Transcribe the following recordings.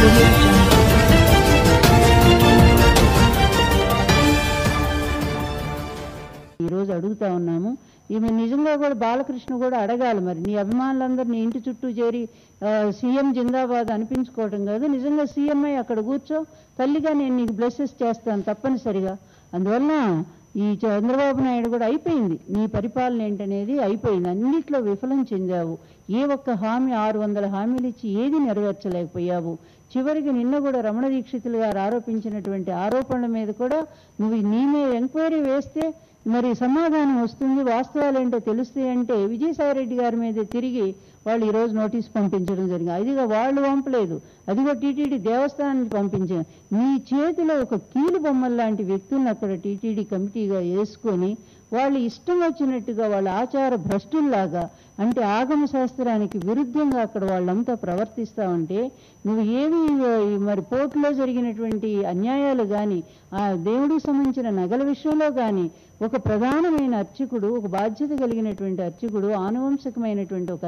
Audio Jungle. ఈ రోజు అడుగుతా ఉన్నాము. ఈమె నిజంగా కూడా బాలకృష్ణ కూడా అడగాలి, మరి నీ అభిమానులందరూ నీ ఇంటి చుట్టూ చేరి సీఎం జిందాబాద్ అనిపించుకోవటం కాదు, నిజంగా సీఎం అయి అక్కడ కూర్చో, తల్లిగా నేను నీకు బ్లెస్సెస్ చేస్తాను తప్పనిసరిగా. అందువలన ఈ చంద్రబాబు నాయుడు కూడా అయిపోయింది, నీ పరిపాలన ఏంటనేది అయిపోయింది, అన్నిట్లో విఫలం చెందావు. ఏ ఒక్క హామీ 600 హామీలు ఇచ్చి ఏది నెరవేర్చలేకపోయావు. చివరికి నిన్న కూడా రమణ దీక్షితులు గారు ఆరోపించినటువంటి ఆరోపణల మీద కూడా నువ్వు నీ మీద ఎంక్వైరీ వేస్తే మరి సమాధానం వస్తుంది, వాస్తవాలు ఏంటో తెలుస్తాయి అంటే విజయసాయిరెడ్డి గారి మీద తిరిగి వాళ్ళు ఈరోజు నోటీస్ పంపించడం జరిగింది. అదిగా వాళ్ళు పంపలేదు, అదిగో టీటీడీ దేవస్థానానికి పంపించారు. నీ చేతిలో ఒక కీలు బొమ్మల లాంటి వ్యక్తులను అక్కడ టీటీడీ కమిటీగా వేసుకొని వాళ్ళు ఇష్టం వచ్చినట్టుగా వాళ్ళ ఆచార భ్రష్టుల్లాగా, అంటే ఆగమ శాస్త్రానికి విరుద్ధంగా అక్కడ వాళ్ళంతా ప్రవర్తిస్తూ ఉంటే నువ్వు ఏమి మరి పోర్టులో జరిగినటువంటి అన్యాయాలు కానీ, ఆ దేవుడికి సంబంధించిన నగల విషయంలో కానీ ఒక ప్రధానమైన అర్చకుడు, ఒక బాధ్యత కలిగినటువంటి అర్చకుడు, ఆనువంశికమైనటువంటి ఒక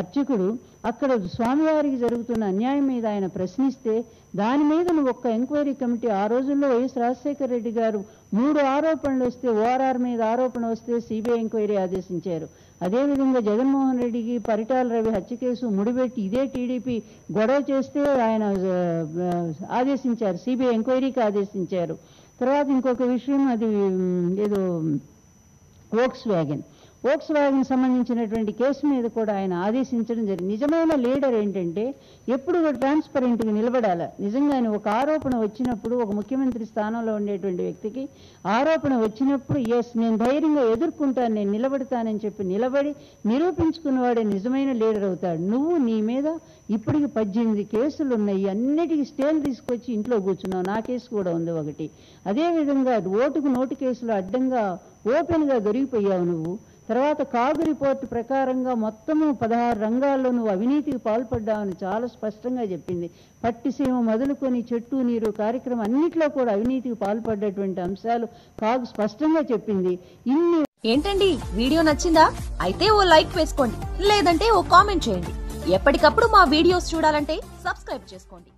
అర్చకుడు అక్కడ స్వామివారికి జరుగుతున్న అన్యాయం మీద ఆయన ప్రశ్నిస్తే దాని మీద నువ్వు ఒక్క ఎంక్వైరీ కమిటీ, ఆ రోజుల్లో వైఎస్ రాజశేఖర రెడ్డి గారు 3 ఆరోపణలు వస్తే, ఓఆర్ఆర్ మీద ఆరోపణ వస్తే సిబిఐ ఎంక్వైరీ ఆదేశించారు. అదేవిధంగా జగన్మోహన్ రెడ్డికి పరిటాల రవి హత్య కేసు ముడిపెట్టి ఇదే టీడీపీ గొడవ చేస్తే ఆయన ఆదేశించారు, సిబిఐ ఎంక్వైరీకి ఆదేశించారు. తర్వాత ఇంకొక విషయం, అది ఏదో వోక్స్ వ్యాగన్ సంబంధించినటువంటి కేసు మీద కూడా ఆయన ఆదేశించడం జరిగింది. నిజమైన లీడర్ ఏంటంటే ఎప్పుడు కూడా ట్రాన్స్పరెంట్గా నిలబడాలి. నిజంగానే ఒక ఆరోపణ వచ్చినప్పుడు, ఒక ముఖ్యమంత్రి స్థానంలో ఉండేటువంటి వ్యక్తికి ఆరోపణ వచ్చినప్పుడు ఎస్ నేను ధైర్యంగా ఎదుర్కొంటాను, నేను నిలబడతానని చెప్పి నిలబడి నిరూపించుకున్నవాడే నిజమైన లీడర్ అవుతాడు. నువ్వు నీ మీద ఇప్పటికి 18 కేసులు ఉన్నాయి, అన్నిటికీ స్టేలు తీసుకొచ్చి ఇంట్లో కూర్చున్నావు. నా కేసు కూడా ఉంది ఒకటి. అదేవిధంగా ఓటుకు నోటు కేసులు అడ్డంగా ఓపెన్గా దొరికిపోయావు నువ్వు. తర్వాత కాగు రిపోర్టు ప్రకారంగా మొత్తము 16 రంగాల్లో నువ్వు అవినీతికి పాల్పడ్డావని చాలా స్పష్టంగా చెప్పింది. పట్టిసీమ మొదలుకొని చెట్టు నీరు కార్యక్రమం అన్నిట్లో కూడా అవినీతికి పాల్పడ్డటువంటి అంశాలు కాగు స్పష్టంగా చెప్పింది. ఏంటండి వీడియో నచ్చిందా? అయితే ఓ లైక్ వేసుకోండి, లేదంటే ఓ కామెంట్ చేయండి. ఎప్పటికప్పుడు మా వీడియోస్ చూడాలంటే సబ్స్క్రైబ్ చేసుకోండి.